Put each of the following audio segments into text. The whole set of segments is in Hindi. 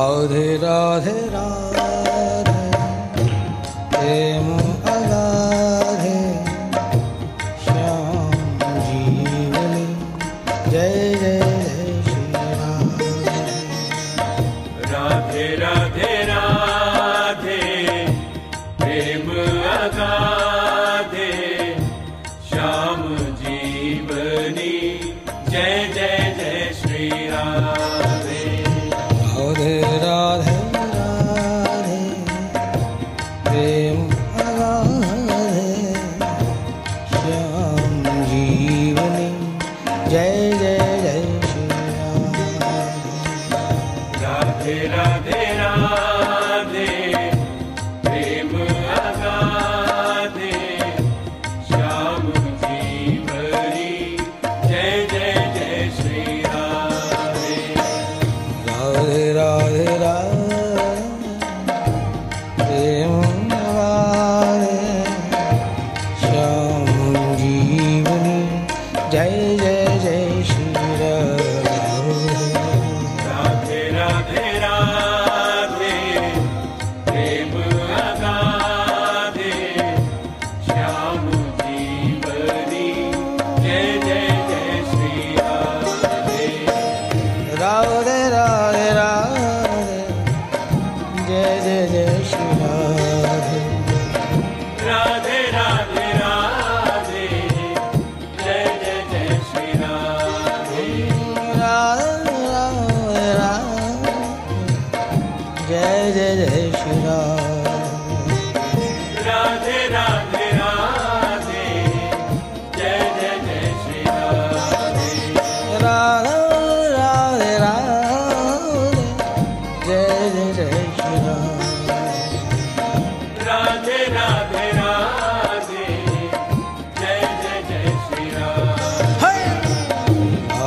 राधे राधे राधे प्रेम अगाधे श्याम जीवनी जय जय श्री राम। राधे राधे राधे प्रेम अगाधे श्याम जीवनी जय जय जय श्री राधे। राधे राधे राधे प्रेम अगाधे श्याम जीवनी जय जय जय श्री राम। राधे राधे राधे प्रेम अगाधे श्याम जीवनी जय जय जय श्री राधे। राधे राधे राधे प्रेम अगाधे श्याम जीवनी जय जय जय श्री राम। राधे राधे राधे प्रेम अगाधे श्याम जीवनी जय जय जय श्री राधे। राधे राधे राधे जय जय जय श्री राधे। राधे राधे राधे जय जय जय श्री राधे। राधे राधे राधे जय जय जय श्री राधे। राधे राधे राधे जय जय जय श्री राधे। राधे राधे राधे जय जय जय श्री राधे। राधे राधे राधे जय जय जय श्री राधे।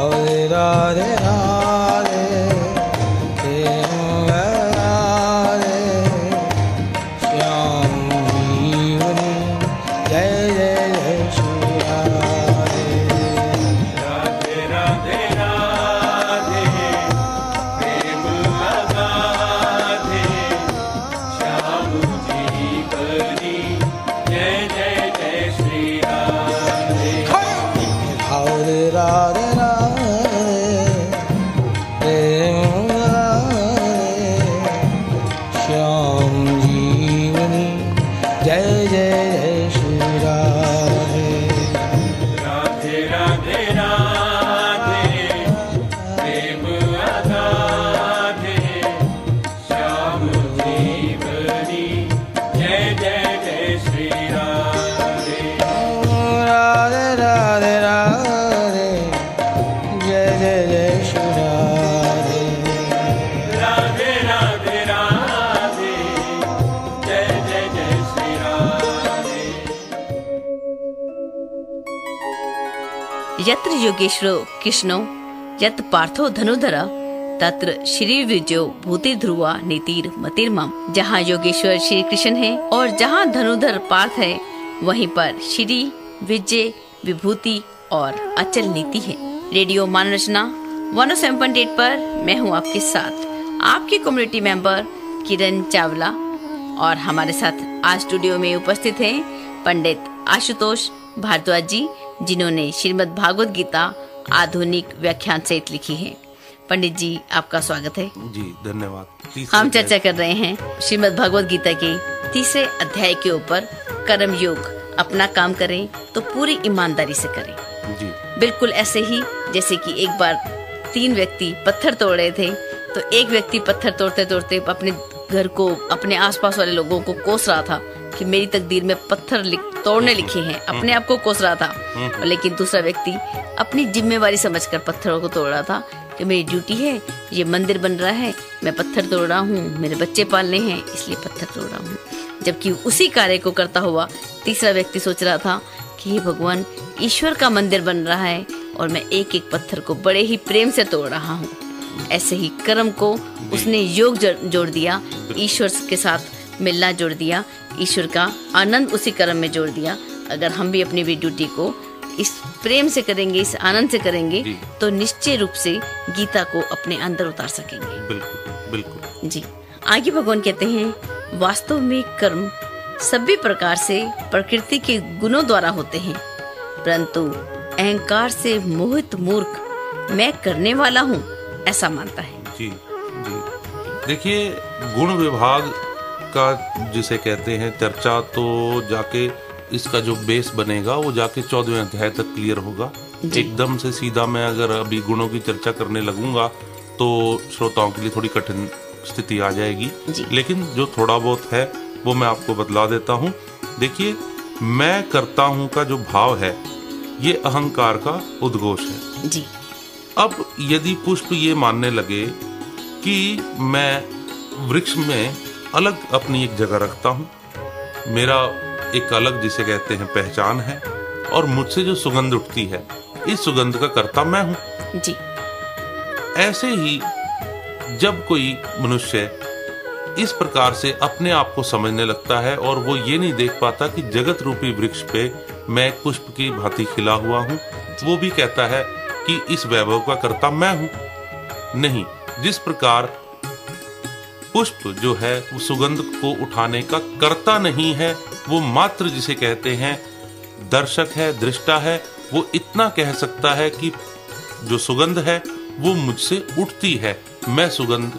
राधे राधे राधे प्रेम अगाधे श्याम जीवनी जय जय जय श्री राधे। राधे राधे राधे प्रेम अगाधे श्याम जीवनी जय जय जय श्री राधे। राधे राधे राधे प्रेम अगाधे श्याम जीवनी जय जय जय श्री राधे। राधे राधे राधे प्रेम अगाधे श्याम जीवनी जय जय जय श्री राधे। राधे राधे राधे जय जय जय श्री राधे। राधे राधे राधे जय जय जय श्री राधे। यत्र योगेश्वरो कृष्णो यत् पार्थो धनुधर तत्र श्री विजयो भूति ध्रुवा नीतिर मतिर्मम। जहाँ योगेश्वर श्री कृष्ण है और जहाँ धनुधर पार्थ है वहीं पर श्री विजय विभूति और अचल नीति है। रेडियो मानव रचना 107.8 पर मैं हूँ आपके साथ आपकी कम्युनिटी मेंबर किरण चावला और हमारे साथ आज स्टूडियो में उपस्थित हैं पंडित आशुतोष भारद्वाज जी जिन्होंने श्रीमद् भागवत गीता आधुनिक व्याख्यान सहित लिखी है। पंडित जी आपका स्वागत है जी, धन्यवाद। हम चर्चा कर रहे हैं श्रीमद् भागवत गीता के तीसरे अध्याय के ऊपर कर्म योग। अपना काम करें तो पूरी ईमानदारी से करें। जी, बिल्कुल ऐसे ही जैसे कि एक बार 3 व्यक्ति पत्थर तोड़ रहे थे तो एक व्यक्ति पत्थर तोड़ते तोड़ते अपने घर को अपने आसपास वाले लोगों को कोस रहा था कि मेरी तकदीर में पत्थर तोड़ने लिखे हैं, अपने आप को कोस रहा था। लेकिन दूसरा व्यक्ति अपनी जिम्मेवारी समझकर पत्थरों को तोड़ रहा था कि मेरी ड्यूटी है, ये मंदिर बन रहा है, मैं पत्थर तोड़ रहा हूँ, मेरे बच्चे पालने हैं इसलिए पत्थर तोड़ रहा हूँ। जबकि उसी कार्य को करता हुआ तीसरा व्यक्ति सोच रहा था कि हे भगवान, ईश्वर का मंदिर बन रहा है और मैं एक एक पत्थर को बड़े ही प्रेम से तोड़ रहा हूँ। ऐसे ही कर्म को उसने योग जोड़ दिया, ईश्वर के साथ मिलना जोड़ दिया, ईश्वर का आनंद उसी कर्म में जोड़ दिया। अगर हम भी अपनी भी ड्यूटी को इस प्रेम से करेंगे, इस आनंद से करेंगे तो निश्चय रूप से गीता को अपने अंदर उतार सकेंगे। बिल्कुल बिल्कुल। जी, आगे भगवान कहते हैं वास्तव में कर्म सभी प्रकार से प्रकृति के गुणों द्वारा होते हैं, परंतु अहंकार से मोहित मूर्ख मैं करने वाला हूँ ऐसा मानता है। जी जी, देखिए गुण विभाग का जिसे कहते हैं चर्चा, तो जाके इसका जो बेस बनेगा वो जाके 14वें अध्याय तक क्लियर होगा। एकदम से सीधा मैं अगर अभी गुणों की चर्चा करने लगूंगा तो श्रोताओं के लिए थोड़ी कठिन स्थिति आ जाएगी, लेकिन जो थोड़ा बहुत है वो मैं आपको बतला देता हूँ। देखिए, मैं करता हूँ का जो भाव है ये अहंकार का उद्घोष है जी। अब यदि पुष्प ये मानने लगे कि मैं वृक्ष में अलग अपनी एक जगह रखता हूँ, मेरा एक अलग जिसे कहते हैं पहचान है, और मुझसे जो सुगंध उठती है इस सुगंध का कर्ता मैं हूँ जी। ऐसे ही जब कोई मनुष्य इस प्रकार से अपने आप को समझने लगता है और वो ये नहीं देख पाता कि जगत रूपी वृक्ष पे मैं एक पुष्प की भांति खिला हुआ हूँ, वो भी कहता है कि इस वैभव का कर्ता मैं हूँ। नहीं, जिस प्रकार पुष्प जो है वो सुगंध को उठाने का कर्ता नहीं है, वो मात्र जिसे कहते हैं दर्शक है, दृष्टा है। वो इतना कह सकता है कि जो सुगंध है वो मुझसे उठती है, मैं सुगंध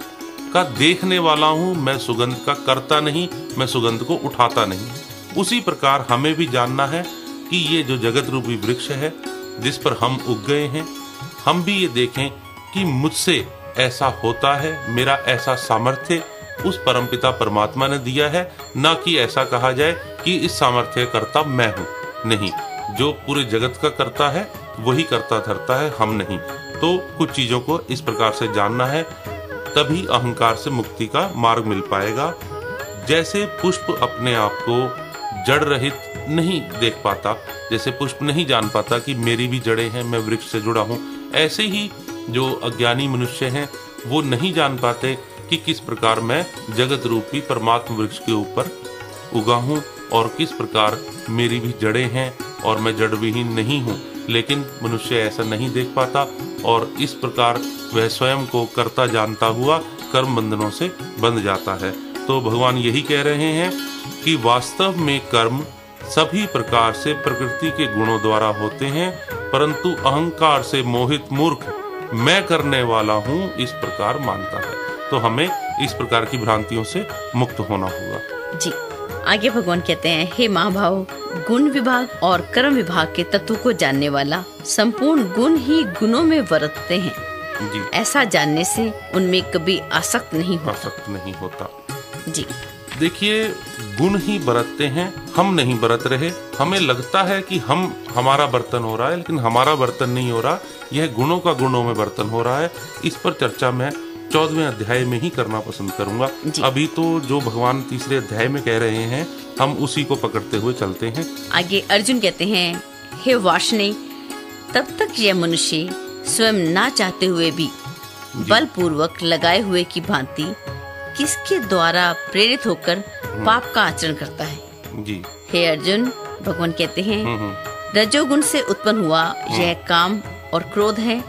का देखने वाला हूँ, मैं सुगंध का कर्ता नहीं, मैं सुगंध को उठाता नहीं। उसी प्रकार हमें भी जानना है कि ये जो जगत रूपी वृक्ष है जिस पर हम उग गए हैं, हम भी ये देखें कि मुझसे ऐसा होता है, मेरा ऐसा सामर्थ्य उस परमपिता परमात्मा ने दिया है, ना कि ऐसा कहा जाए कि इस सामर्थ्य कर्ता मैं हूँ। नहीं, जो पूरे जगत का कर्ता है वही कर्ता धरता है, हम नहीं। तो कुछ चीजों को इस प्रकार से जानना है, तभी अहंकार से मुक्ति का मार्ग मिल पाएगा। जैसे पुष्प अपने आप को जड़ रहित नहीं देख पाता, जैसे पुष्प नहीं जान पाता कि मेरी भी जड़ें हैं, मैं वृक्ष से जुड़ा हूँ, ऐसे ही जो अज्ञानी मनुष्य हैं वो नहीं जान पाते कि किस प्रकार मैं जगत रूपी परमात्मा वृक्ष के ऊपर उगा हूँ और किस प्रकार मेरी भी जड़ें हैं और मैं जड़ विहीन नहीं हूँ। लेकिन मनुष्य ऐसा नहीं देख पाता और इस प्रकार वह स्वयं को कर्ता जानता हुआ कर्म बंधनों से बंध जाता है। तो भगवान यही कह रहे हैं कि वास्तव में कर्म सभी प्रकार से प्रकृति के गुणों द्वारा होते हैं, परंतु अहंकार से मोहित मूर्ख मैं करने वाला हूँ इस प्रकार मानता है। तो हमें इस प्रकार की भ्रांतियों से मुक्त होना होगा। जी, आगे भगवान कहते हैं, हे महाभाव, गुण विभाग और कर्म विभाग के तत्व को जानने वाला संपूर्ण गुण ही गुणों में वर्तते हैं जी। ऐसा जानने से उनमें कभी आसक्त नहीं होता जी। देखिए, गुण ही बरतते हैं, हम नहीं बरत रहे। हमें लगता है कि हमारा बर्तन हो रहा है, लेकिन हमारा बर्तन नहीं हो रहा, यह गुणों का गुणों में बर्तन हो रहा है। इस पर चर्चा मैं 14वें अध्याय में ही करना पसंद करूंगा। अभी तो जो भगवान तीसरे अध्याय में कह रहे हैं हम उसी को पकड़ते हुए चलते हैं। आगे अर्जुन कहते हैं, हे वार्ष्णे, तब तक यह मनुष्य स्वयं ना चाहते हुए भी बलपूर्वक लगाए हुए की भांति किसके द्वारा प्रेरित होकर पाप का आचरण करता है जी। हे अर्जुन, भगवान कहते हैं, रजोगुण से उत्पन्न हुआ यह काम और क्रोध है।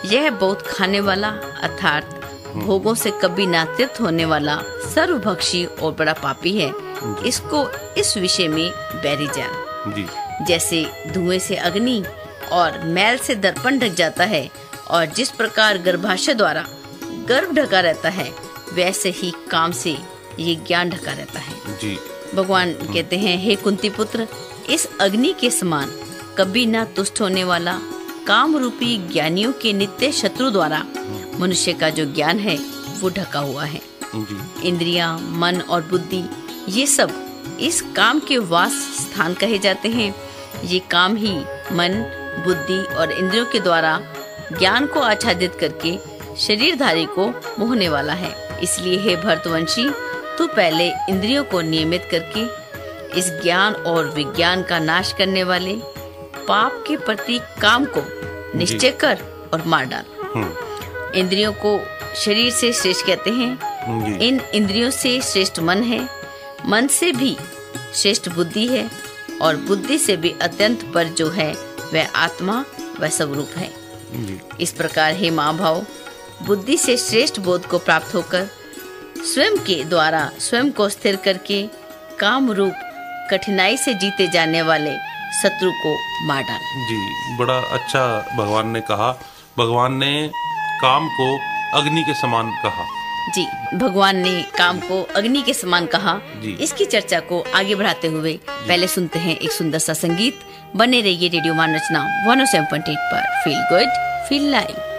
यह बहुत खाने वाला अर्थात भोगों से कभी ना तृप्त होने वाला सर्वभक्षी और बड़ा पापी है। इसको इस विषय में बैरी जान जी। जैसे धुएं से अग्नि और मैल से दर्पण ढक जाता है, और जिस प्रकार गर्भाशय द्वारा गर्भ ढका रहता है, वैसे ही काम से ये ज्ञान ढका रहता है जी। भगवान कहते हैं, हे कुंती पुत्र, इस अग्नि के समान कभी ना तुष्ट होने वाला काम रूपी ज्ञानियों के नित्य शत्रु द्वारा मनुष्य का जो ज्ञान है वो ढका हुआ है। इंद्रियां, मन और बुद्धि ये सब इस काम के वास स्थान कहे जाते हैं। ये काम ही मन, बुद्धि और इंद्रियों के द्वारा ज्ञान को आच्छादित करके शरीरधारी को मोहने वाला है। इसलिए हे भरतवंशी, तू पहले इंद्रियों को नियमित करके इस ज्ञान और विज्ञान का नाश करने वाले पाप के प्रति काम को निश्चय कर और मार डाल। इंद्रियों को शरीर से श्रेष्ठ कहते हैं। इन इंद्रियों से श्रेष्ठ मन है, मन से भी श्रेष्ठ बुद्धि है, और बुद्धि से भी अत्यंत पर जो है वह आत्मा व स्वरूप है। इस प्रकार हे महाभाव, बुद्धि से श्रेष्ठ बोध को प्राप्त होकर स्वयं के द्वारा स्वयं को स्थिर करके काम रूप कठिनाई से जीते जाने वाले शत्रु को मार डाला। जी, बड़ा अच्छा भगवान ने कहा। भगवान ने काम को अग्नि के समान कहा। जी, भगवान ने काम को अग्नि के समान कहा। जी। इसकी चर्चा को आगे बढ़ाते हुए पहले सुनते हैं एक सुंदर सा संगीत। बने रहिए रेडियो मान रचना 107.8 पर। Feel good feel live.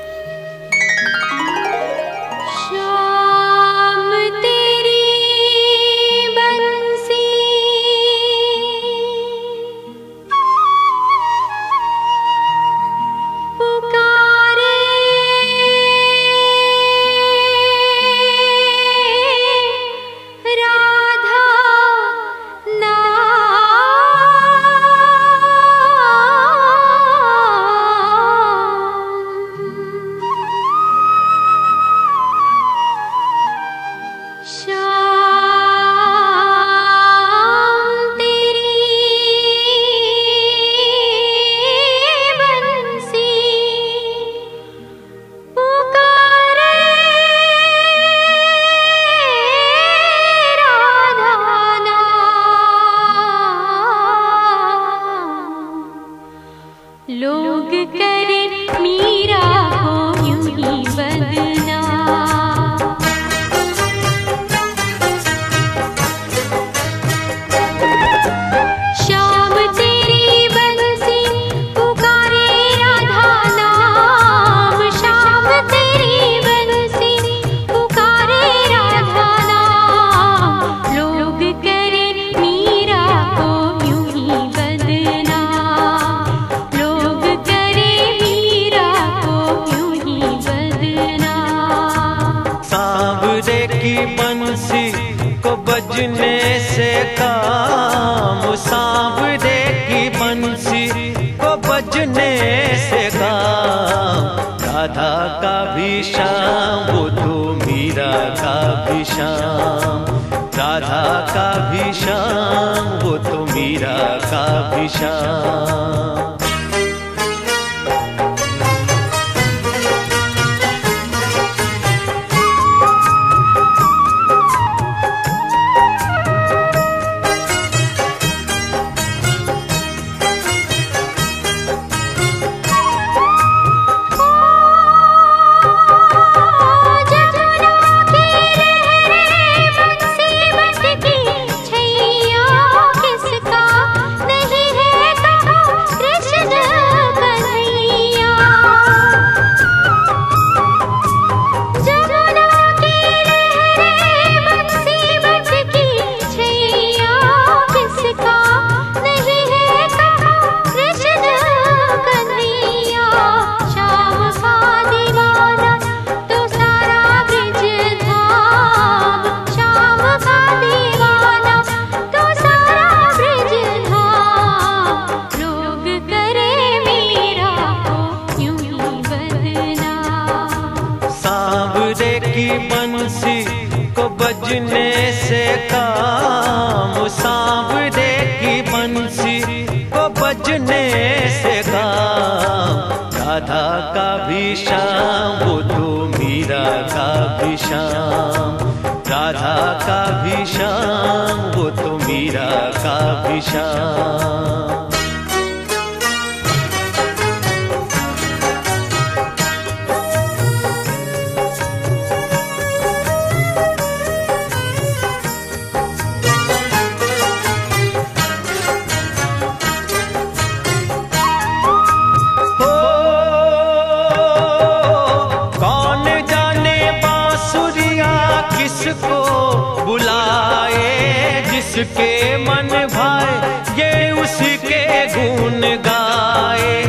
जिसके मन भाए ये उसके गुण गाए।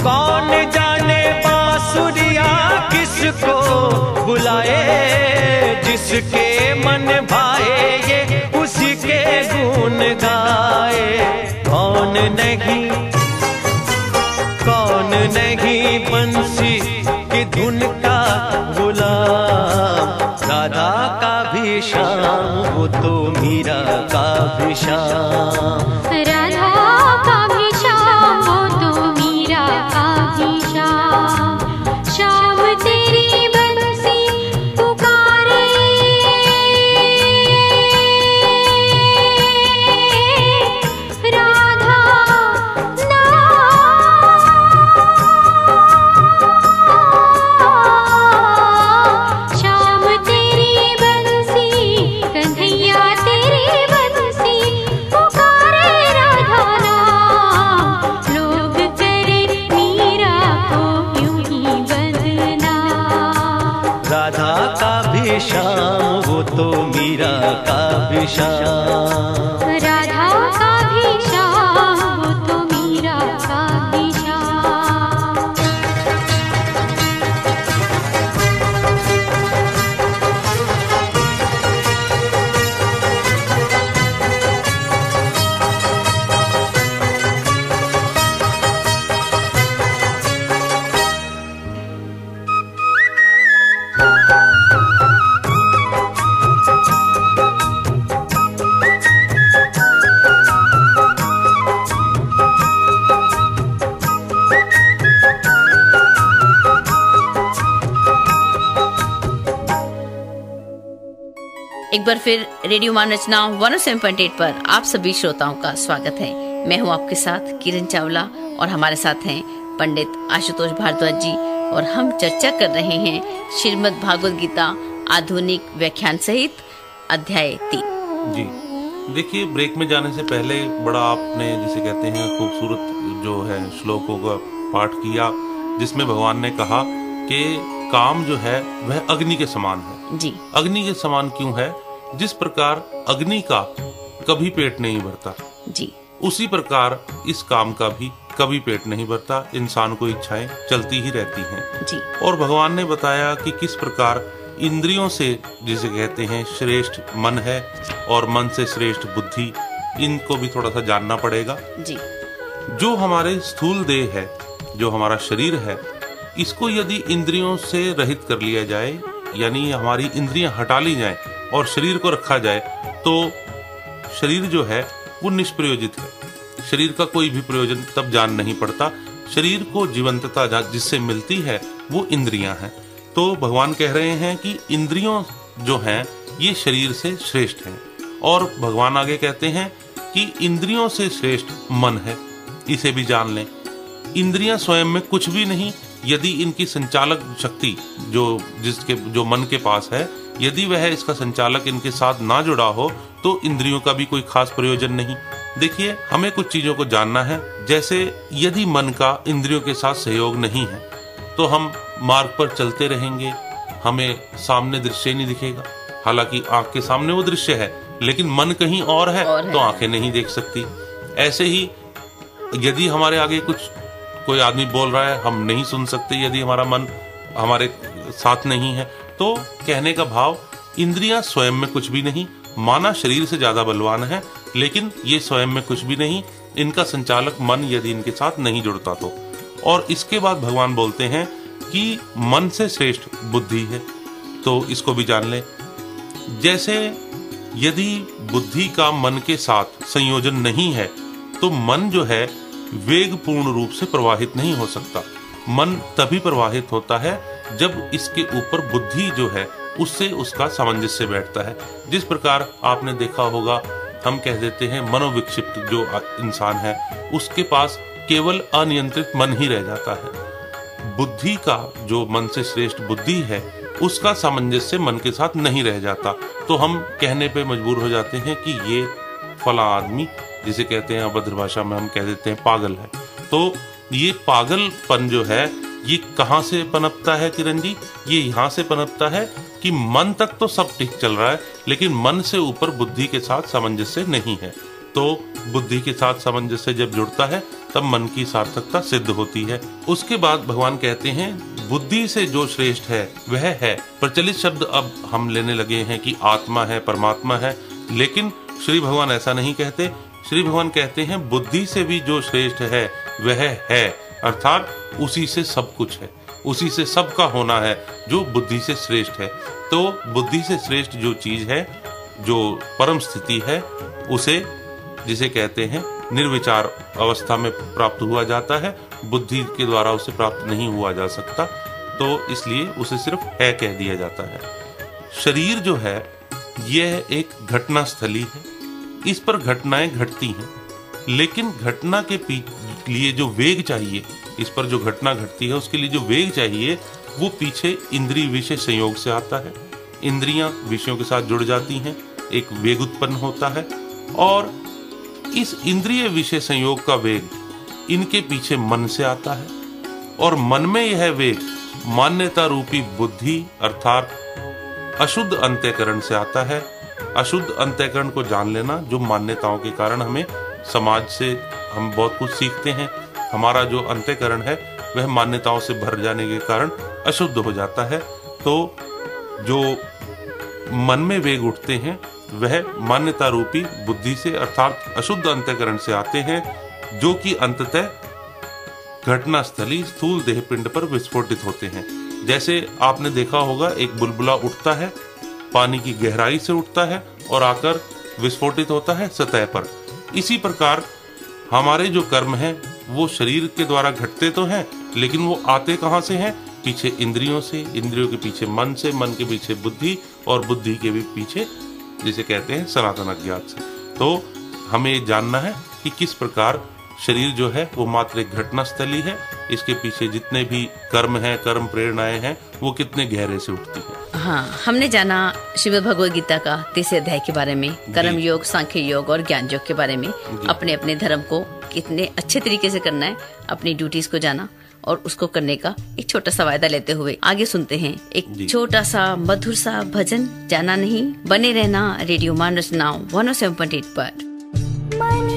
कौन जाने बांसुरिया किसको बुलाए, जिसके मन भाए ये उसके गुण गाए। कौन नहीं बंसी की धुन का गुलाम, राधा का भी श्याम वो तो मीरा का भी श्याम। राधा का भी श्याम वो तो मीरा का भी श्याम। श्याम तेरी बंसी श्याम। राधा का भी श्याम वो तो मीरा का भी श्याम। एक बार फिर रेडियो मान रचना 107.8 पर आप सभी श्रोताओं का स्वागत है। मैं हूं आपके साथ किरण चावला और हमारे साथ हैं पंडित आशुतोष भारद्वाज जी और हम चर्चा कर रहे हैं श्रीमद् भागवत गीता आधुनिक व्याख्यान सहित अध्याय 3। जी देखिए, ब्रेक में जाने से पहले बड़ा आपने जिसे कहते हैं खूबसूरत जो है श्लोकों का पाठ किया, जिसमें भगवान ने कहा कि काम जो है वह अग्नि के समान है। जी, अग्नि के समान क्यों है? जिस प्रकार अग्नि का कभी पेट नहीं भरता, जी, उसी प्रकार इस काम का भी कभी पेट नहीं भरता। इंसान को इच्छाएं चलती ही रहती हैं। जी, और भगवान ने बताया कि किस प्रकार इंद्रियों से जिसे कहते हैं श्रेष्ठ मन है और मन से श्रेष्ठ बुद्धि, इनको भी थोड़ा सा जानना पड़ेगा। जी, जो हमारे स्थूल देह है, जो हमारा शरीर है, इसको यदि इंद्रियों से रहित कर लिया जाए, यानी हमारी इंद्रियां हटा ली जाए और शरीर को रखा जाए, तो शरीर जो है वो निष्प्रयोजित है। शरीर का कोई भी प्रयोजन तब जान नहीं पड़ता। शरीर को जीवंतता जिससे मिलती है वो इंद्रियां हैं। तो भगवान कह रहे हैं कि इंद्रियों जो हैं ये शरीर से श्रेष्ठ हैं। और भगवान आगे कहते हैं कि इंद्रियों से श्रेष्ठ मन है, इसे भी जान लें। इंद्रियां स्वयं में कुछ भी नहीं, यदि इनकी संचालक शक्ति जो मन के पास है, यदि वह इसका संचालक इनके साथ ना जुड़ा हो तो इंद्रियों का भी कोई खास प्रयोजन नहीं। देखिए, हमें कुछ चीजों को जानना है। जैसे यदि मन का इंद्रियों के साथ सहयोग नहीं है तो हम मार्ग पर चलते रहेंगे, हमें सामने दृश्य नहीं दिखेगा। हालांकि आंख के सामने वो दृश्य है, लेकिन मन कहीं और है तो आंखें नहीं देख सकती। ऐसे ही यदि हमारे आगे कोई आदमी बोल रहा है, हम नहीं सुन सकते यदि हमारा मन हमारे साथ नहीं है। तो कहने का भाव, इंद्रियां स्वयं में कुछ भी नहीं, माना शरीर से ज्यादा बलवान है, लेकिन ये स्वयं में कुछ भी नहीं, इनका संचालक मन यदि इनके साथ नहीं जुड़ता तो। और इसके बाद भगवान बोलते हैं कि मन से श्रेष्ठ बुद्धि है, तो इसको भी जान ले। जैसे यदि बुद्धि का मन के साथ संयोजन नहीं है तो मन जो है वेग पूर्ण रूप से प्रवाहित नहीं हो सकता। मन तभी प्रवाहित होता है जब इसके ऊपर बुद्धि जो है उससे उसका सामंजस्य बैठता है। जिस प्रकार आपने देखा होगा, हम कह देते हैं मनोविक्षिप्त जो इंसान है उसके पास केवल अनियंत्रित मन ही रह जाता है। बुद्धि का जो मन से श्रेष्ठ बुद्धि है उसका सामंजस्य मन के साथ नहीं रह जाता, तो हम कहने पे मजबूर हो जाते हैं कि ये फला आदमी, जिसे कहते हैं अभद्र भाषा में हम कह देते हैं पागल है। तो ये पागलपन जो है ये कहाँ से पनपता है किरण जी? ये यहाँ से पनपता है कि मन तक तो सब ठीक चल रहा है, लेकिन मन से ऊपर बुद्धि के साथ सामंजस्य नहीं है। तो बुद्धि के साथ सामंजस्य जब जुड़ता है तब मन की सार्थकता सिद्ध होती है। उसके बाद भगवान कहते हैं बुद्धि से जो श्रेष्ठ है वह है, प्रचलित शब्द अब हम लेने लगे हैं कि आत्मा है, परमात्मा है, लेकिन श्री भगवान ऐसा नहीं कहते। श्री भगवान कहते हैं बुद्धि से भी जो श्रेष्ठ है वह है, अर्थात उसी से सब कुछ है, उसी से सबका होना है जो बुद्धि से श्रेष्ठ है। तो बुद्धि से श्रेष्ठ जो चीज है, जो परम स्थिति है, उसे जिसे कहते हैं निर्विचार अवस्था में प्राप्त हुआ जाता है, बुद्धि के द्वारा उसे प्राप्त नहीं हुआ जा सकता, तो इसलिए उसे सिर्फ है कह दिया जाता है। शरीर जो है यह एक घटना स्थली है, इस पर घटनाएं घटती हैं, लेकिन घटना के लिए जो वेग चाहिए, इस पर जो घटना घटती है उसके लिए जो वेग चाहिए वो पीछे इंद्रिय विषय संयोग से आता है। इंद्रियां विषयों के साथ जुड़ जाती हैं, एक वेग उत्पन्न होता है, और इस इंद्रिय विषय संयोग का वेग इनके पीछे मन से आता है, और मन में यह वेग मान्यता रूपी बुद्धि अर्थात अशुद्ध अंतःकरण से आता है, अशुद्ध अंतःकरण को जान लेना, जो मान्यताओं के कारण हमें समाज से हम बहुत कुछ सीखते हैं। हमारा जो अंतःकरण है वह मान्यताओं से भर जाने के कारण अशुद्ध हो जाता है। तो जो मन में वेग उठते हैं वह मान्यता रूपी बुद्धि से अर्थात अशुद्ध अंतःकरण से आते हैं, जो कि अंततः घटना स्थली स्थूल देह पिंड पर विस्फोटित होते हैं। जैसे आपने देखा होगा, एक बुलबुला उठता है, पानी की गहराई से उठता है और आकर विस्फोटित होता है सतह पर। इसी प्रकार हमारे जो कर्म हैं वो शरीर के द्वारा घटते तो हैं, लेकिन वो आते कहाँ से हैं? पीछे इंद्रियों से, इंद्रियों के पीछे मन से, मन के पीछे बुद्धि और बुद्धि के भी पीछे जिसे कहते हैं सनातन अज्ञात से। तो हमें ये जानना है कि किस प्रकार शरीर जो है वो मात्र एक घटना स्थली है, इसके पीछे जितने भी कर्म हैं, कर्म प्रेरणाएं हैं, वो कितने गहरे से उठती हैं। हाँ, हमने जाना श्रीमद् भगवद गीता का 3 अध्याय के बारे में, कर्म योग, सांख्य योग और ज्ञान योग के बारे में, अपने अपने धर्म को कितने अच्छे तरीके से करना है, अपनी ड्यूटीज को जाना और उसको करने का एक छोटा सा वायदा लेते हुए आगे सुनते हैं एक छोटा सा मधुर सा भजन। जाना नहीं, बने रहना रेडियो मानस नाउ 107.8 पर। आना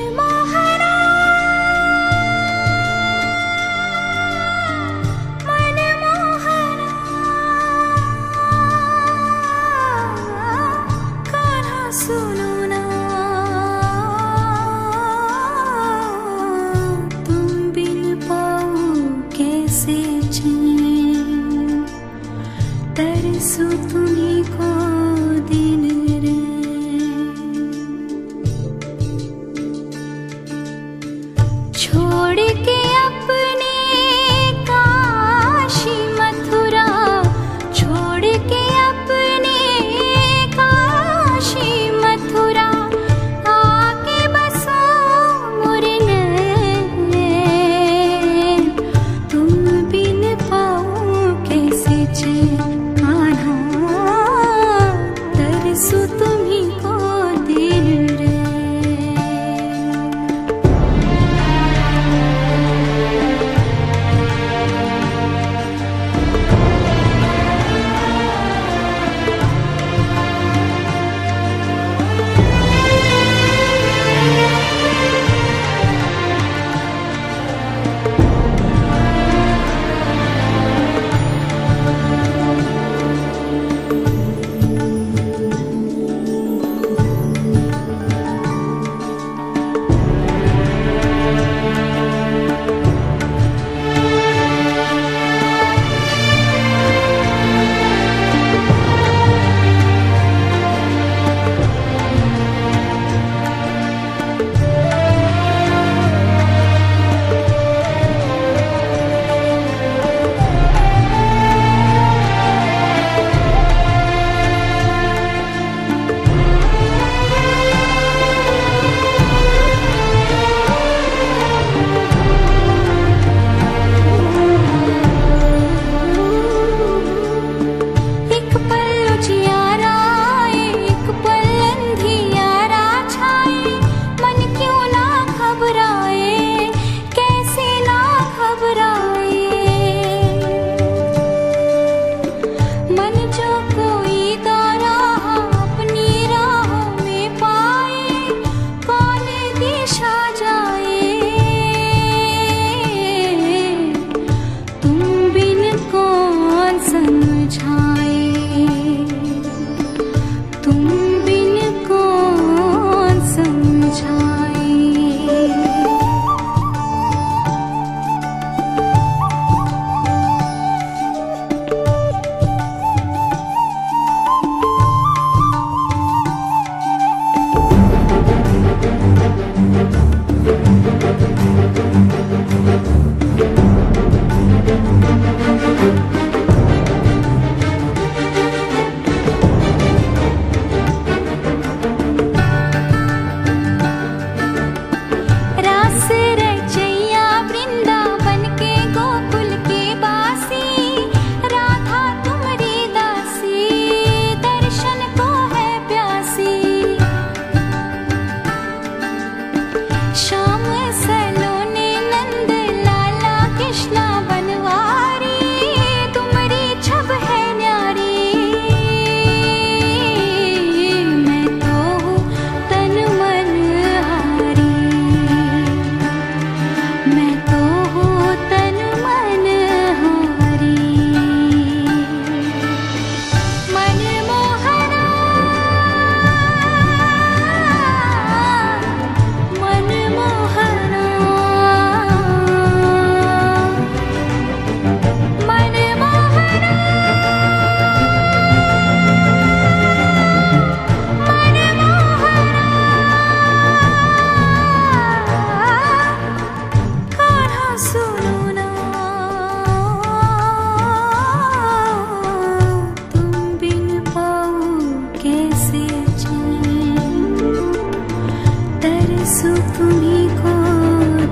बरसों तुम्हीं को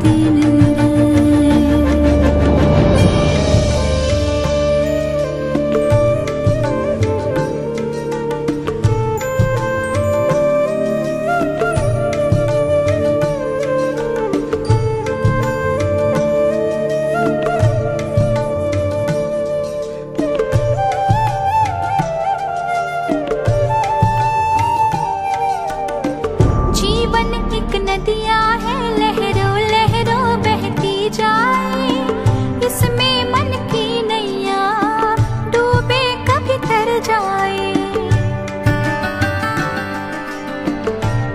दिन रहे। जीवन एक नदिया है, लहरों लहरों बहती जाए, इसमें मन की नैया डूबे कभी तर जाए।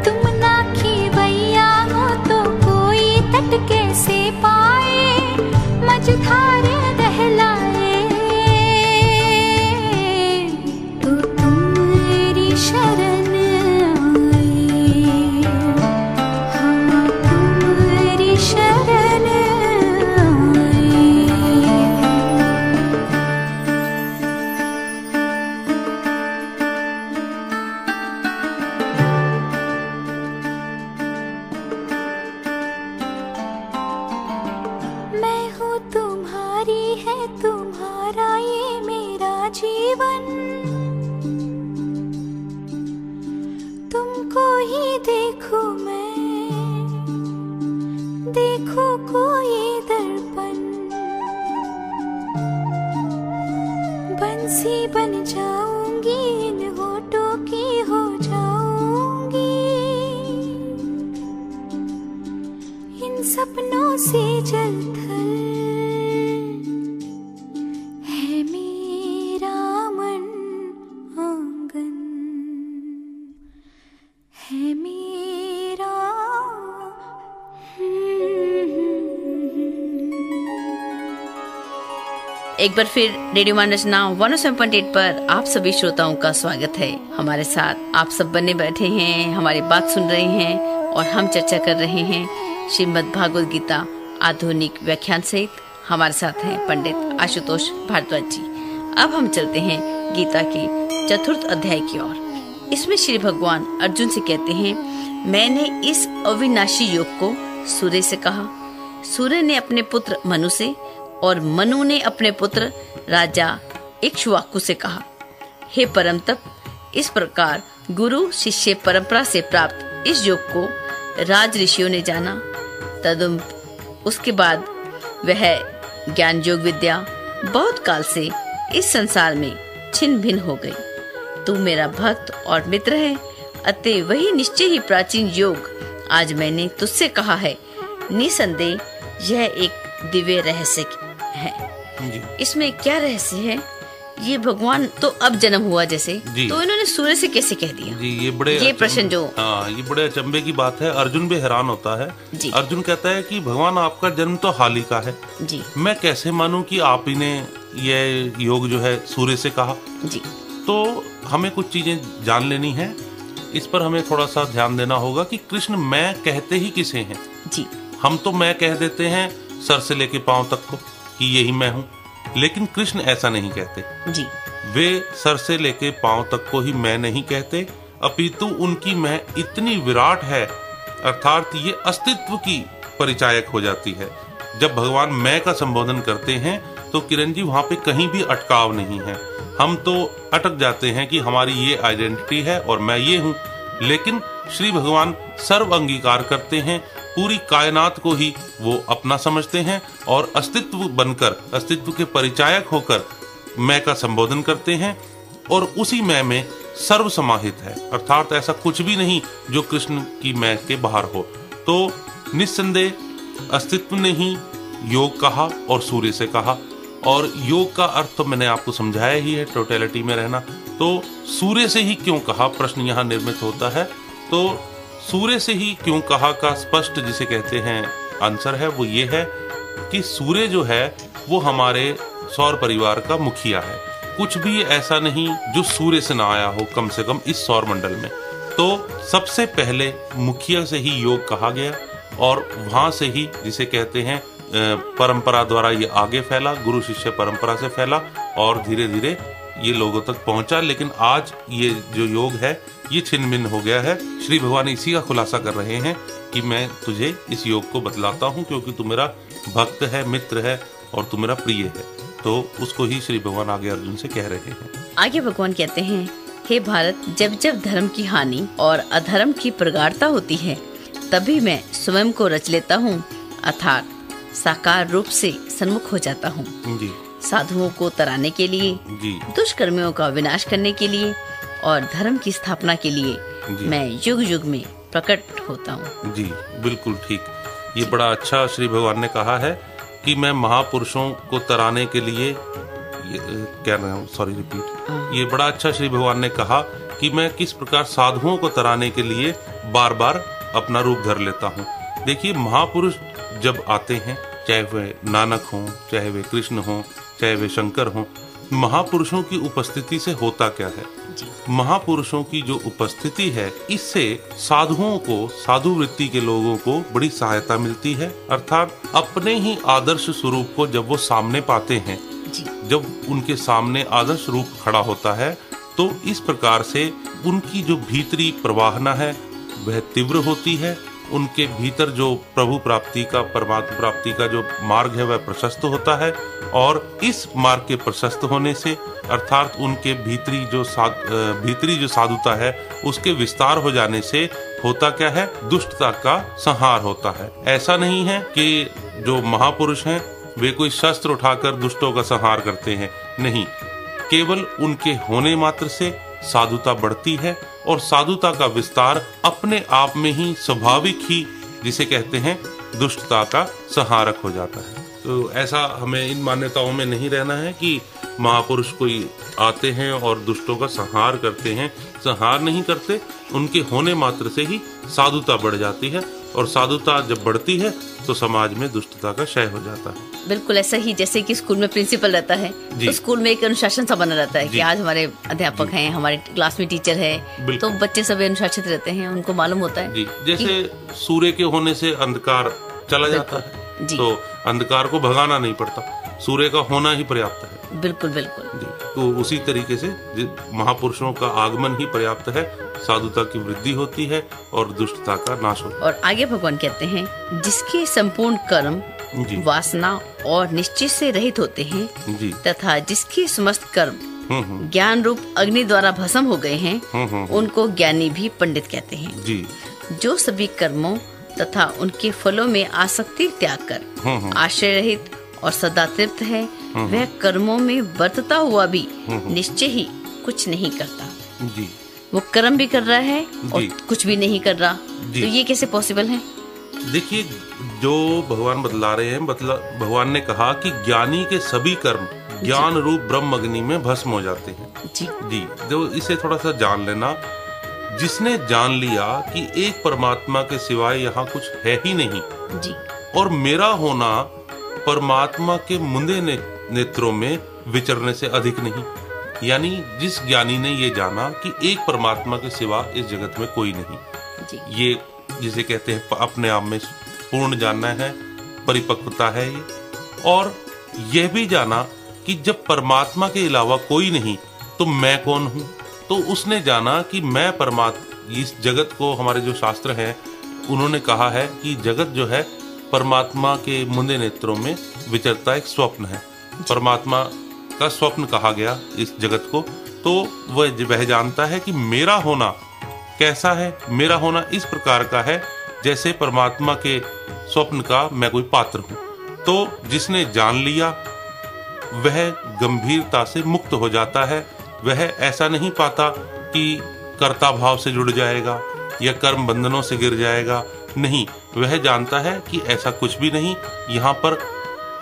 तुम ना खीवैया हो तो कोई तट कैसे पाए, मझधारे दहलाए तो तुम्हारी शरण शरण आए। मैं हूँ तुम्हारी, है तुम्हारा ये मेरा जीवन, तुमको ही देखूं मैं, देखो कोई दर्पण, बंसी बन जाऊंगी, इन होठों की हो जाऊंगी, इन सपनों से जल थल है मेरा मन आंगन, है मेरा। एक बार फिर रेडियो मान रचना 107.8 पर आप सभी श्रोताओं का स्वागत है। हमारे साथ आप सब बने बैठे हैं, हमारी बात सुन रहे हैं और हम चर्चा कर रहे हैं श्रीमद् भागवत गीता आधुनिक व्याख्यान सहित। हमारे साथ हैं पंडित आशुतोष भारद्वाज जी। अब हम चलते हैं गीता की चतुर्थ अध्याय की ओर। इसमें श्री भगवान अर्जुन से कहते हैं, मैंने इस अविनाशी योग को सूर्य से कहा, सूर्य ने अपने पुत्र मनु से और मनु ने अपने पुत्र राजा इक्ष्वाकु से कहा, हे परम तप, इस प्रकार गुरु शिष्य परंपरा से प्राप्त इस योग को राज ऋषियों ने जाना। उसके बाद वह ज्ञान योग विद्या बहुत काल से इस संसार में छिन्न भिन्न हो गई। तू मेरा भक्त और मित्र है, अतः वही निश्चय ही प्राचीन योग आज मैंने तुझसे कहा है। निसंदेह यह एक दिव्य रहस्य है। इसमें क्या रहस्य है? ये भगवान तो अब जन्म हुआ जैसे, तो इन्होंने सूर्य से कैसे कह दिया जी? ये प्रश्न जो ये बड़े अचंभे की बात है। अर्जुन भी हैरान होता है। अर्जुन कहता है कि भगवान आपका जन्म तो हाल ही का है जी, मैं कैसे मानूं कि आप ही ने ये योग जो है सूर्य से कहा जी। तो हमें कुछ चीजें जान लेनी है, इस पर हमें थोड़ा सा ध्यान देना होगा कि कृष्ण मैं कहते ही किसे हैं जी। हम तो मैं कह देते हैं सर से लेके पांव तक को कि यही मैं हूँ, लेकिन कृष्ण ऐसा नहीं कहते जी। वे सर से लेके पांव तक को ही मैं नहीं कहते, अपितु उनकी मैं इतनी विराट है, अर्थात ये अस्तित्व की परिचायक हो जाती है। जब भगवान मैं का संबोधन करते हैं तो किरण जी वहां पे कहीं भी अटकाव नहीं है। हम तो अटक जाते हैं कि हमारी ये आइडेंटिटी है और मैं ये हूँ, लेकिन श्री भगवान सर्व अंगीकार करते हैं, पूरी कायनात को ही वो अपना समझते हैं और अस्तित्व बनकर, अस्तित्व के परिचायक होकर मैं का संबोधन करते हैं और उसी मैं में सर्व समाहित है, अर्थात ऐसा कुछ भी नहीं जो कृष्ण की मैं के बाहर हो। तो निस्संदेह अस्तित्व ने ही योग कहा और सूर्य से कहा, और योग का अर्थ तो मैंने आपको समझाया ही है, टोटलिटी में रहना। तो सूर्य से ही क्यों कहा, प्रश्न यहाँ निर्मित होता है। तो सूर्य से ही क्यों कहा का स्पष्ट जिसे कहते हैं आंसर है वो ये है कि सूर्य जो है वो हमारे सौर परिवार का मुखिया है। कुछ भी ऐसा नहीं जो सूर्य से ना आया हो, कम से कम इस सौर मंडल में। तो सबसे पहले मुखिया से ही योग कहा गया और वहां से ही जिसे कहते हैं परंपरा द्वारा ये आगे फैला, गुरु शिष्य परंपरा से फैला और धीरे धीरे ये लोगों तक पहुंचा। लेकिन आज ये जो योग है ये छिन्न भिन्न हो गया है। श्री भगवान इसी का खुलासा कर रहे हैं कि मैं तुझे इस योग को बतलाता हूँ, क्योंकि तू मेरा भक्त है, मित्र है और तू मेरा प्रिय है। तो उसको ही श्री भगवान आगे अर्जुन से कह रहे हैं। आगे भगवान कहते हैं, हे भारत, जब जब धर्म की हानि और अधर्म की प्रगाढ़ता होती है, तभी मैं स्वयं को रच लेता हूँ, अर्थात साकार रूप से सन्मुख हो जाता हूँ। जी साधुओं को तराने के लिए, जी दुष्कर्मियों का विनाश करने के लिए और धर्म की स्थापना के लिए जी। मैं युग युग में प्रकट होता हूँ। जी बिल्कुल ठीक। ये बड़ा अच्छा श्री भगवान ने कहा है कि मैं महापुरुषों को तराने के लिए, क्या नाम, सॉरी रिपीट, ये बड़ा अच्छा श्री भगवान ने कहा कि मैं किस प्रकार साधुओं को तराने के लिए बार बार अपना रूप धर लेता हूँ। देखिए, महापुरुष जब आते हैं, चाहे वे नानक हों, चाहे वे कृष्ण हों, चाहे वे शंकर हों, महापुरुषों की उपस्थिति से होता क्या है? महापुरुषों की जो उपस्थिति है, इससे साधुओं को, साधु वृत्ति के लोगों को बड़ी सहायता मिलती है। अर्थात अपने ही आदर्श स्वरूप को जब वो सामने पाते हैं, जब उनके सामने आदर्श रूप खड़ा होता है, तो इस प्रकार से उनकी जो भीतरी प्रवाहना है वह तीव्र होती है। उनके भीतर जो प्रभु प्राप्ति का, परमात्मा प्राप्ति का जो मार्ग है वह प्रशस्त होता है। और इस मार्ग के प्रशस्त होने से, अर्थात उनके भीतरी जो साधुता है उसके विस्तार हो जाने से होता क्या है? दुष्टता का संहार होता है। ऐसा नहीं है कि जो महापुरुष हैं वे कोई शस्त्र उठाकर दुष्टों का संहार करते हैं, नहीं, केवल उनके होने मात्र से साधुता बढ़ती है और साधुता का विस्तार अपने आप में ही स्वाभाविक ही, जिसे कहते हैं, दुष्टता का संहारक हो जाता है। तो ऐसा हमें इन मान्यताओं में नहीं रहना है कि महापुरुष कोई आते हैं और दुष्टों का संहार करते हैं। संहार नहीं करते, उनके होने मात्र से ही साधुता बढ़ जाती है और साधुता जब बढ़ती है तो समाज में दुष्टता का क्षय हो जाता है। बिल्कुल ऐसा ही जैसे कि स्कूल में प्रिंसिपल रहता है, तो स्कूल में एक अनुशासन सा बना रहता है कि आज हमारे अध्यापक हैं, हमारे क्लास में टीचर है, तो बच्चे सभी अनुशासित रहते हैं, उनको मालूम होता है। जी, जैसे सूर्य के होने से अंधकार चला जाता है, तो अंधकार को भगाना नहीं पड़ता, सूर्य का होना ही पर्याप्त है। बिल्कुल बिल्कुल जी, तो उसी तरीके से महापुरुषों का आगमन ही पर्याप्त है, साधुता की वृद्धि होती है और दुष्टता का नाश होता है। और आगे भगवान कहते हैं, जिसके संपूर्ण कर्म वासना और निश्चय से रहित होते हैं, तथा जिसके समस्त कर्म ज्ञान रूप अग्नि द्वारा भस्म हो गए हैं, उनको ज्ञानी भी पंडित कहते हैं। जी, जो सभी कर्मों तथा उनके फलों में आसक्ति त्याग कर आश्रय रहित और सदा तृप्त है, वह कर्मों में वर्तता हुआ भी निश्चय ही कुछ नहीं करता। जी, वो कर्म भी कर रहा है और कुछ भी नहीं कर रहा, तो ये कैसे पॉसिबल है? देखिए, जो भगवान बतला रहे हैं, भगवान ने कहा कि ज्ञानी के सभी कर्म ज्ञान रूप ब्रह्म अग्नि में भस्म हो जाते हैं। जी जी, तो इसे थोड़ा सा जान लेना। जिसने जान लिया कि एक परमात्मा के सिवाय यहाँ कुछ है ही नहीं, जी, और मेरा होना परमात्मा के मुंदे नेत्रों में विचरने से अधिक नहीं, यानी जिस ज्ञानी ने ये जाना कि एक परमात्मा के सिवा इस जगत में कोई नहीं, जी, ये जिसे कहते हैं अपने आप में पूर्ण जानना है, परिपक्वता है ये। और यह भी जाना कि जब परमात्मा के अलावा कोई नहीं तो मैं कौन हूँ, तो उसने जाना कि मैं परमात्मा, इस जगत को, हमारे जो शास्त्र हैं उन्होंने कहा है कि जगत जो है परमात्मा के मुंदे नेत्रों में विचरता एक स्वप्न है, परमात्मा का स्वप्न कहा गया इस जगत को। तो वह जानता है कि मेरा होना कैसा है, मेरा होना इस प्रकार का है जैसे परमात्मा के स्वप्न का मैं कोई पात्र हूँ। तो जिसने जान लिया वह गंभीरता से मुक्त हो जाता है, वह ऐसा नहीं पाता कि कर्ता भाव से जुड़ जाएगा या कर्म बंधनों से गिर जाएगा, नहीं, वह जानता है कि ऐसा कुछ भी नहीं, यहाँ पर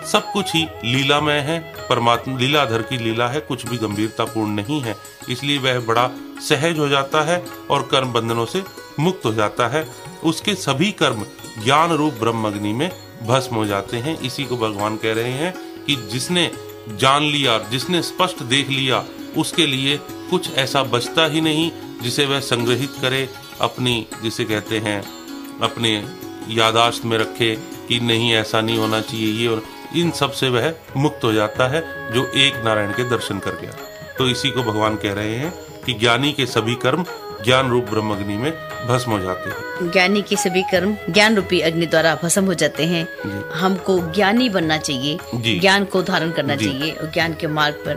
सब कुछ ही लीलामय है, परमात्मा लीलाधर की लीला है, कुछ भी गंभीरतापूर्ण नहीं है। इसलिए वह बड़ा सहज हो जाता है और कर्म बंधनों से मुक्त हो जाता है। उसके सभी कर्म ज्ञान रूप ब्रह्म अग्नि में भस्म हो जाते हैं। इसी को भगवान कह रहे हैं कि जिसने जान लिया, जिसने स्पष्ट देख लिया, उसके लिए कुछ ऐसा बचता ही नहीं जिसे वह संग्रहित करे, अपनी, जिसे कहते हैं, अपने यादाश्त में रखे कि नहीं ऐसा नहीं होना चाहिए, ये इन सब से वह मुक्त हो जाता है जो एक नारायण के दर्शन कर गया। तो इसी को भगवान कह रहे हैं कि ज्ञानी के सभी कर्म ज्ञान रूप ब्रह्मअग्नि में भस्म हो जाते हैं। ज्ञानी के सभी कर्म ज्ञान रूपी अग्नि द्वारा भस्म हो जाते हैं। हमको ज्ञानी बनना चाहिए, जी। ज्ञान को धारण करना जी। चाहिए और ज्ञान के मार्ग पर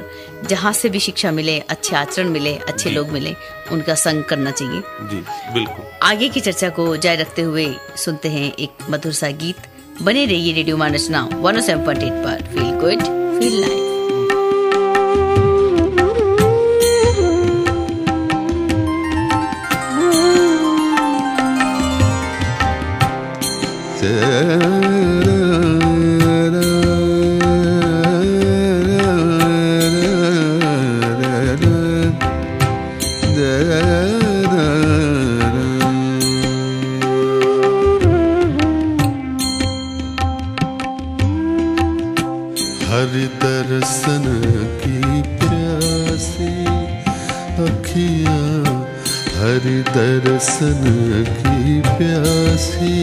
जहाँ से भी शिक्षा मिले, अच्छे आचरण मिले, अच्छे जी। लोग मिले, उनका संग करना चाहिए। जी बिल्कुल। आगे की चर्चा को जारी रखते हुए सुनते हैं एक मधुर सा गीत। बने रहिए रेडियो मानसना 107.8 पर। Feel good, feel life. हर दर्शन की प्यासी अखियाँ, हर दर्शन की प्यासी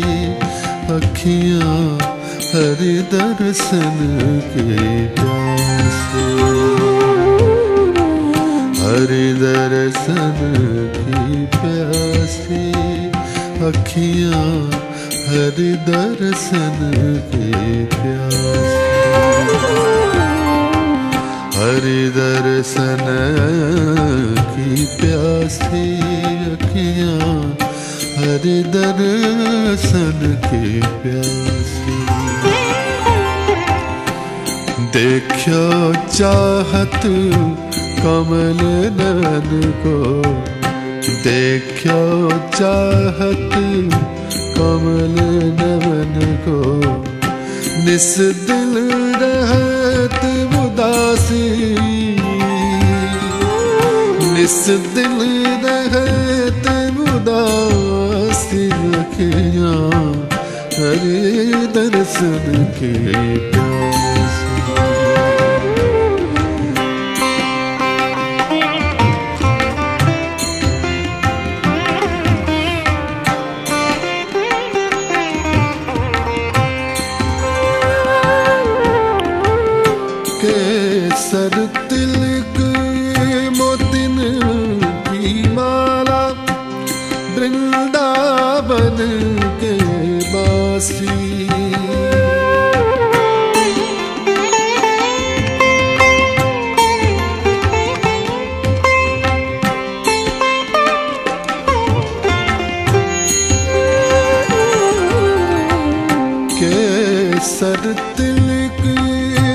अखियाँ, हर दर्शन की प्यासी, हर दर्शन की प्यासी अखियाँ, हर दर्शन की प्यासी, हर दर्शन की प्यासी अखियाँ, हर दर्शन की प्यासी। देखो चाहत कमल नयन को, देखो चाहत कमल नयन को, निस दिल रहत उदासी, निस दिल रहत उदासी अखियाँ, हर दर्शन की प्यासी। केसर तिलक मोतिन की माला, वृंदावन के बासी, केसर तिलक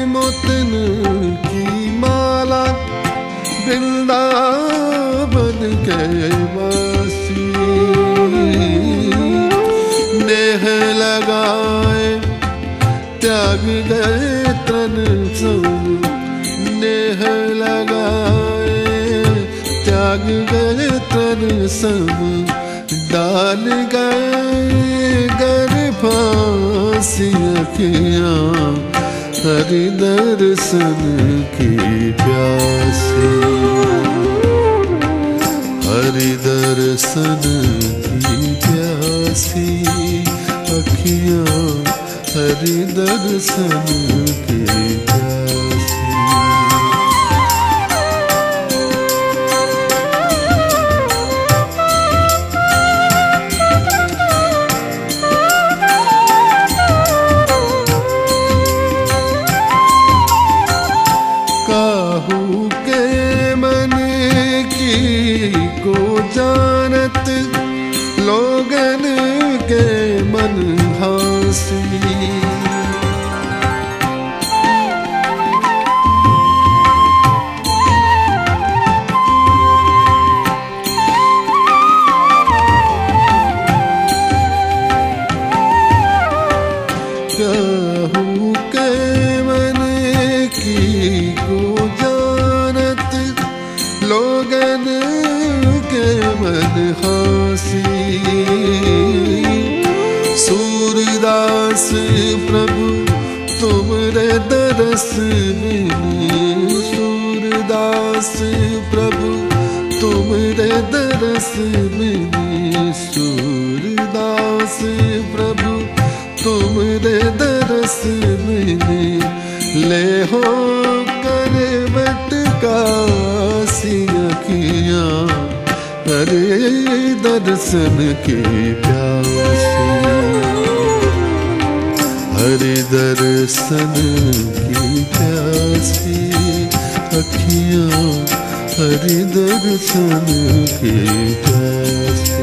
मोतिन की माला, वृंदावन के वासी, नेह लगाए त्याग गए तन सब, नेह लगाए त्याग गए तन सब, डाल गए गर फांसी अखियाँ, हर दर्शन की प्यासी, हर दर्शन की प्यासी अखियाँ, हर दर्शन की प्यासी। काहू के मन की को जानत, लोगन के मन हासी, काहू के मन की को जानत, लोगन के मन हासी, सूरदास प्रभु तुमरे दरस बिन, सूरदास प्रभु तुमरे दरस बिन, सूरदास प्रभु तुमरे दरस बिन, ले हो कर बटका सी अखियाँ, हरे दर्शन की प्यासी, हरे दर्शन की प्यासी अखियाँ, हरे दर्शन की प्यासी।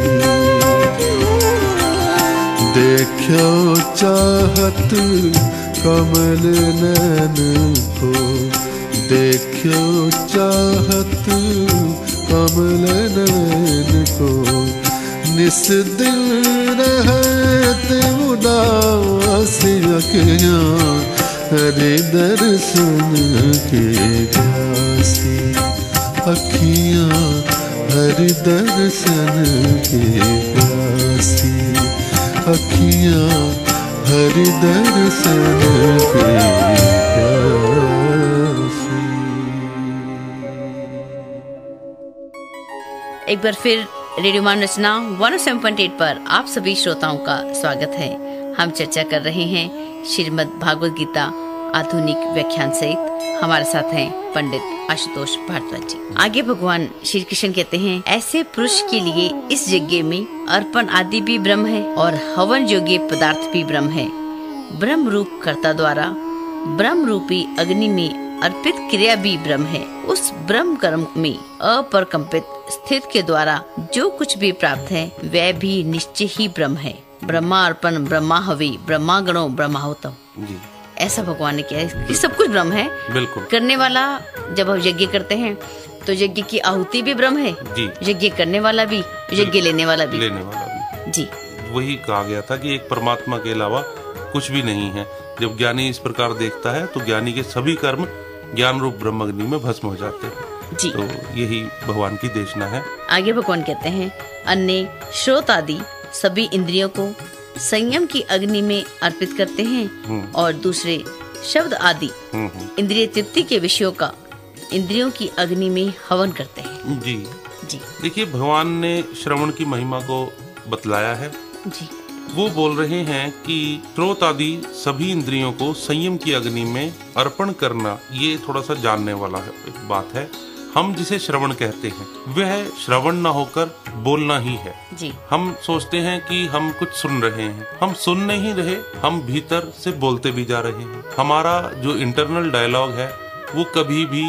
देखो चाहत कमल नैन को, देखो चाहत कमल नैन को, निस दिन रहते उदास अखियाँ, हरे दर्शन की प्यासी अखियाँ, हरे दर्शन की प्यासी अखियाँ, हरे दर्शन की प्यासी। एक बार फिर रेडियो मान रचना 107.8 पर आप सभी श्रोताओं का स्वागत है। हम चर्चा कर रहे हैं श्रीमद् भागवत गीता आधुनिक व्याख्यान सहित। हमारे साथ हैं पंडित आशुतोष भारद्वाज जी। आगे भगवान श्री कृष्ण कहते हैं, ऐसे पुरुष के लिए इस यज्ञ में अर्पण आदि भी ब्रह्म है और हवन योग्य पदार्थ भी ब्रह्म है। ब्रह्म रूप कर्ता द्वारा ब्रह्म रूपी अग्नि में अर्पित क्रिया भी ब्रह्म है। उस ब्रह्म कर्म में अपरकंपित स्थित के द्वारा जो कुछ भी प्राप्त है वह भी निश्चय ही ब्रह्म है। ब्रह्मा अर्पण ब्रह्मा हवि ब्रह्मा गणो ब्रह्माहुतम जी। ऐसा भगवान ने किया है कि सब कुछ ब्रह्म है। बिल्कुल। करने वाला, जब हम यज्ञ करते हैं तो यज्ञ की आहुति भी ब्रह्म है जी। यज्ञ करने वाला भी, यज्ञ लेने वाला भी जी। वही कहा गया था कि एक परमात्मा के अलावा कुछ भी नहीं है। जब ज्ञानी इस प्रकार देखता है तो ज्ञानी के सभी कर्म ज्ञान रूप ब्रह्म अग्नि में भस्म हो जाते हैं जी। तो यही भगवान की देशना है। आगे भगवान कहते हैं, अन्य श्रोत आदि सभी इंद्रियों को संयम की अग्नि में अर्पित करते हैं और दूसरे शब्द आदि इंद्रिय तृप्ति के विषयों का इंद्रियों की अग्नि में हवन करते हैं जी जी। देखिए, भगवान ने श्रवण की महिमा को बतलाया है जी। वो बोल रहे हैं कि श्रोत आदि सभी इंद्रियों को संयम की अग्नि में अर्पण करना, ये थोड़ा सा जानने वाला है एक बात है। हम जिसे श्रवण कहते हैं वह श्रवण न होकर बोलना ही है जी। हम सोचते हैं कि हम कुछ सुन रहे हैं, हम सुन नहीं रहे, हम भीतर से बोलते भी जा रहे हैं। हमारा जो इंटरनल डायलॉग है वो कभी भी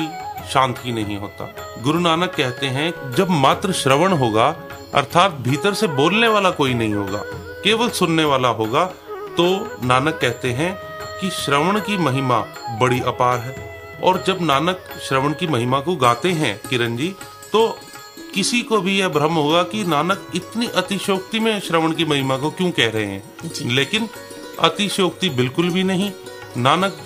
शांत ही नहीं होता। गुरु नानक कहते हैं, जब मात्र श्रवण होगा अर्थात भीतर से बोलने वाला कोई नहीं होगा, केवल सुनने वाला होगा, तो नानक कहते हैं कि श्रवण की महिमा बड़ी अपार है। और जब नानक श्रवण की महिमा को गाते हैं किरण जी, तो किसी को भी यह भ्रम होगा कि नानक इतनी अतिशयोक्ति में श्रवण की महिमा को क्यों कह रहे हैं। लेकिन अतिशयोक्ति बिल्कुल भी नहीं। नानक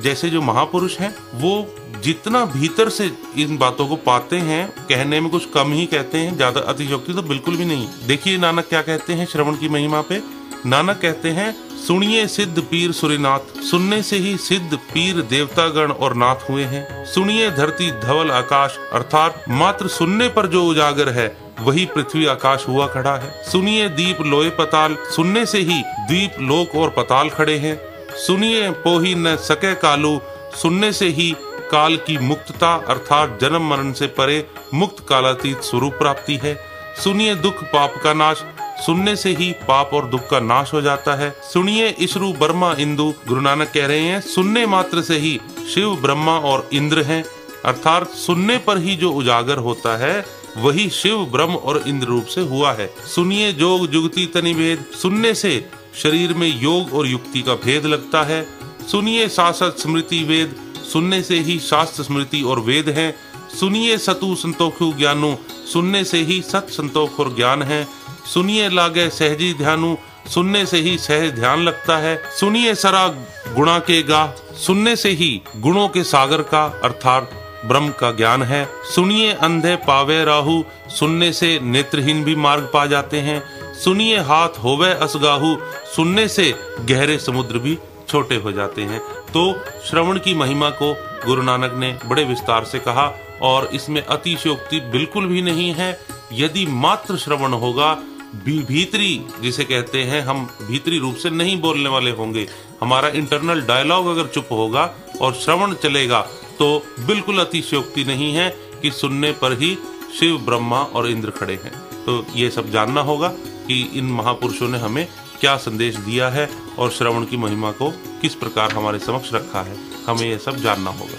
जैसे जो महापुरुष हैं वो जितना भीतर से इन बातों को पाते हैं, कहने में कुछ कम ही कहते हैं, ज्यादा अतिशयोक्ति तो बिल्कुल भी नहीं। देखिए नानक क्या कहते हैं श्रवण की महिमा पे। नानक कहते हैं, सुनिए सिद्ध पीर सुरनाथ, सुनने से ही सिद्ध पीर देवतागण और नाथ हुए हैं। सुनिए धरती धवल आकाश, अर्थात मात्र सुनने पर जो उजागर है वही पृथ्वी आकाश हुआ खड़ा है। सुनिए दीप लोए पताल, सुनने से ही द्वीप लोक और पताल खड़े हैं। सुनिए पोही न सके कालू, सुनने से ही काल की मुक्तता अर्थात जन्म मरण से परे मुक्त कालातीत स्वरूप प्राप्ति है। सुनिए दुख पाप का नाश, सुनने से ही पाप और दुख का नाश हो जाता है। सुनिए ईश्वरु ब्रह्मा इंदु, गुरु नानक कह रहे हैं सुनने मात्र से ही शिव ब्रह्मा और इंद्र हैं, अर्थात सुनने पर ही जो उजागर होता है वही शिव ब्रह्म और इंद्र रूप से हुआ है। सुनिए जोग जुगति तनि भेद, सुनने से शरीर में योग और युक्ति का भेद लगता है। सुनिए शास्त्र स्मृति वेद, सुनने से ही शास्त्र स्मृति और वेद हैं। सुनिए सतु संतोखु ज्ञानु, सुनने से ही सत संतोख और ज्ञान है। सुनिए लागे सहजी ध्यानु, सुनने से ही सहज ध्यान लगता है। सुनिए सरा गुणा के गा, सुनने से ही गुणों के सागर का अर्थात ब्रह्म का ज्ञान है। सुनिए अंधे पावे राहु, सुनने से नेत्रहीन भी मार्ग पा जाते हैं। सुनिए हाथ होवे असगाहु, सुनने से गहरे समुद्र भी छोटे हो जाते हैं। तो श्रवण की महिमा को गुरु नानक ने बड़े विस्तार से कहा और इसमें अतिशयोक्ति बिल्कुल भी नहीं है। यदि मात्र श्रवण होगा, भीतरी जिसे कहते हैं, हम भीतरी रूप से नहीं बोलने वाले होंगे, हमारा इंटरनल डायलॉग अगर चुप होगा और श्रवण चलेगा तो बिल्कुल अतिशयोक्ति नहीं है कि सुनने पर ही शिव ब्रह्मा और इंद्र खड़े हैं। तो ये सब जानना होगा कि इन महापुरुषों ने हमें क्या संदेश दिया है और श्रवण की महिमा को किस प्रकार हमारे समक्ष रखा है, हमें ये सब जानना होगा।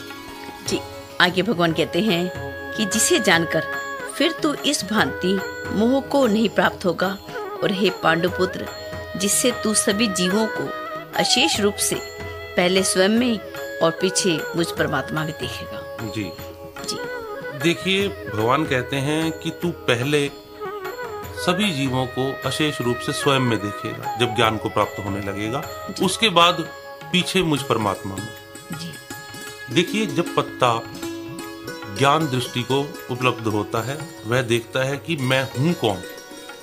जी, आगे भगवान कहते हैं कि जिसे जानकर फिर तू इस भांति मोह को नहीं प्राप्त होगा, और हे पांडुपुत्र, जिससे तू सभी जीवों को अशेष रूप से पहले स्वयं में और पीछे मुझ परमात्मा में देखेगा। जी जी देखिए, भगवान कहते हैं कि तू पहले सभी जीवों को अशेष रूप से स्वयं में देखेगा जब ज्ञान को प्राप्त होने लगेगा, उसके बाद पीछे मुझ परमात्मा में। जी देखिए, जब पत्ता ज्ञान दृष्टि को उपलब्ध होता है, वह देखता है कि मैं हूं कौन,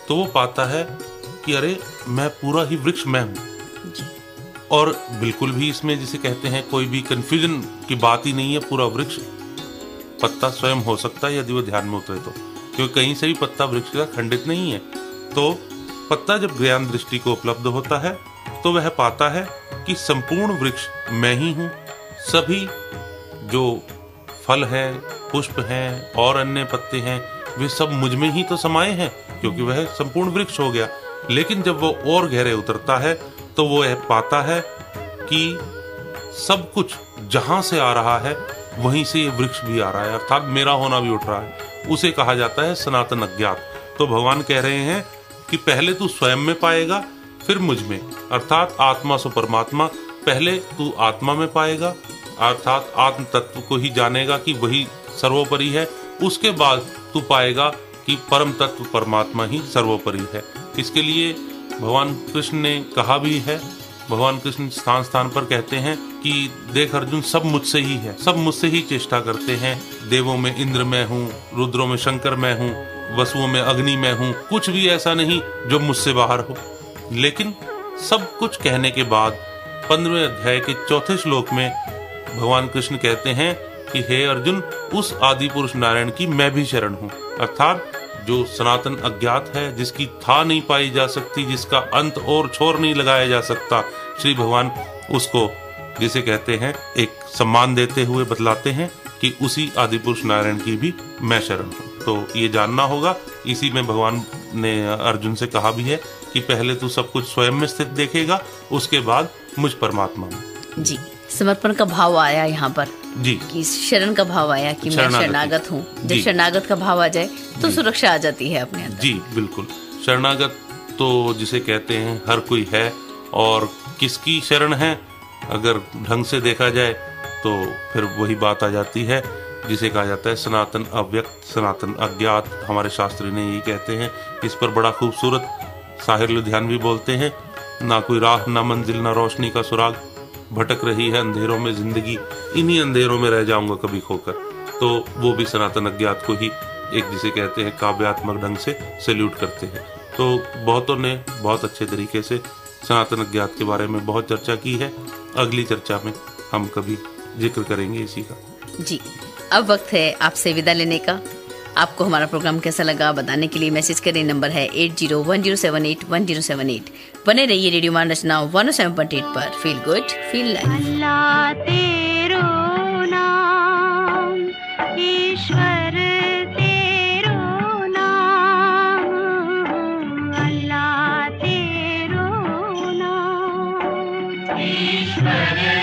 तो वो पाता है कि अरे मैं पूरा ही वृक्ष मैं हूं। जी और बिल्कुल भी इसमें जिसे कहते हैं कोई भी कंफ्यूजन की बात ही नहीं है। पूरा वृक्ष पत्ता स्वयं हो सकता है यदि वो ध्यान में उतरे तो, क्योंकि कहीं से भी पत्ता वृक्ष का खंडित नहीं है। तो पत्ता जब ज्ञान दृष्टि को उपलब्ध होता है तो वह पाता है कि संपूर्ण वृक्ष मैं ही हूं। सभी जो फल हैं, पुष्प हैं और अन्य पत्ते हैं, वे सब मुझ में ही तो समाये हैं, क्योंकि वह संपूर्ण वृक्ष हो गया। लेकिन जब वो और गहरे उतरता है तो वो यह पाता है कि सब कुछ जहां से आ रहा है वहीं से ये वृक्ष भी आ रहा है, अर्थात मेरा होना भी उठ रहा है। उसे कहा जाता है सनातन अज्ञात। तो भगवान कह रहे हैं कि पहले तू स्वयं में पाएगा, फिर मुझ में, अर्थात आत्मा सो परमात्मा। पहले तू आत्मा में पाएगा, अर्थात आत्म तत्व को ही जानेगा कि वही सर्वोपरि है। उसके बाद तू पाएगा कि परम तत्व परमात्मा ही सर्वोपरि है। इसके लिए भगवान कृष्ण ने कहा भी है, भगवान कृष्ण स्थान स्थान पर कहते हैं कि देख अर्जुन, सब मुझसे ही है, सब मुझसे ही चेष्टा करते हैं। देवों में इंद्र मैं हूँ, रुद्रों में शंकर मैं हूँ, वसुओं में अग्नि मैं हूँ, कुछ भी ऐसा नहीं जो मुझसे बाहर हो। लेकिन सब कुछ कहने के बाद 15वें अध्याय के 4थे श्लोक में भगवान कृष्ण कहते हैं कि हे अर्जुन, उस आदि पुरुष नारायण की मैं भी शरण हूँ। अर्थात जो सनातन अज्ञात है, जिसकी था नहीं पाई जा सकती, जिसका अंत और छोर नहीं लगाया जा सकता, श्री भगवान उसको जिसे कहते हैं एक सम्मान देते हुए बतलाते हैं कि उसी आदि पुरुष नारायण की भी मैं शरण हूँ। तो ये जानना होगा। इसी में भगवान ने अर्जुन से कहा भी है कि पहले तू सब कुछ स्वयं में स्थित देखेगा, उसके बाद मुझ परमात्मा में। जी, समर्पण का भाव आया यहाँ पर जी, कि शरण का भाव आया कि मैं शरणागत हूँ। जब जी। शरणागत का भाव आ जाए तो सुरक्षा आ जाती है अपने अंदर। जी बिल्कुल। शरणागत तो जिसे कहते हैं हर कोई है, और किसकी शरण है अगर ढंग से देखा जाए तो फिर वही बात आ जाती है जिसे कहा जाता है सनातन अव्यक्त, सनातन अज्ञात। हमारे शास्त्री ने यही कहते हैं। इस पर बड़ा खूबसूरत साहिर लुधियानवी बोलते हैं, ना कोई राह, ना मंजिल, ना रोशनी का सुराग, भटक रही है अंधेरों में जिंदगी, इन्हीं अंधेरों में रह जाऊंगा कभी खोकर। तो वो भी सनातन अज्ञात को ही एक जिसे कहते हैं काव्यात्मक ढंग से सैल्यूट करते हैं। तो बहुतों ने बहुत अच्छे तरीके से सनातन अज्ञात के बारे में बहुत चर्चा की है। अगली चर्चा में हम कभी जिक्र करेंगे इसी का। जी, अब वक्त है आपसे विदा लेने का। आपको हमारा प्रोग्राम कैसा लगा बताने के लिए मैसेज करें। नंबर है 8010781078। बने रहिए रेडियो मान रचना 107.8 पर। Feel good, feel life. अल्लाह तेरो नाम, ईश्वर तेरो नाम, अल्लाह तेरो नाम, ईश्वर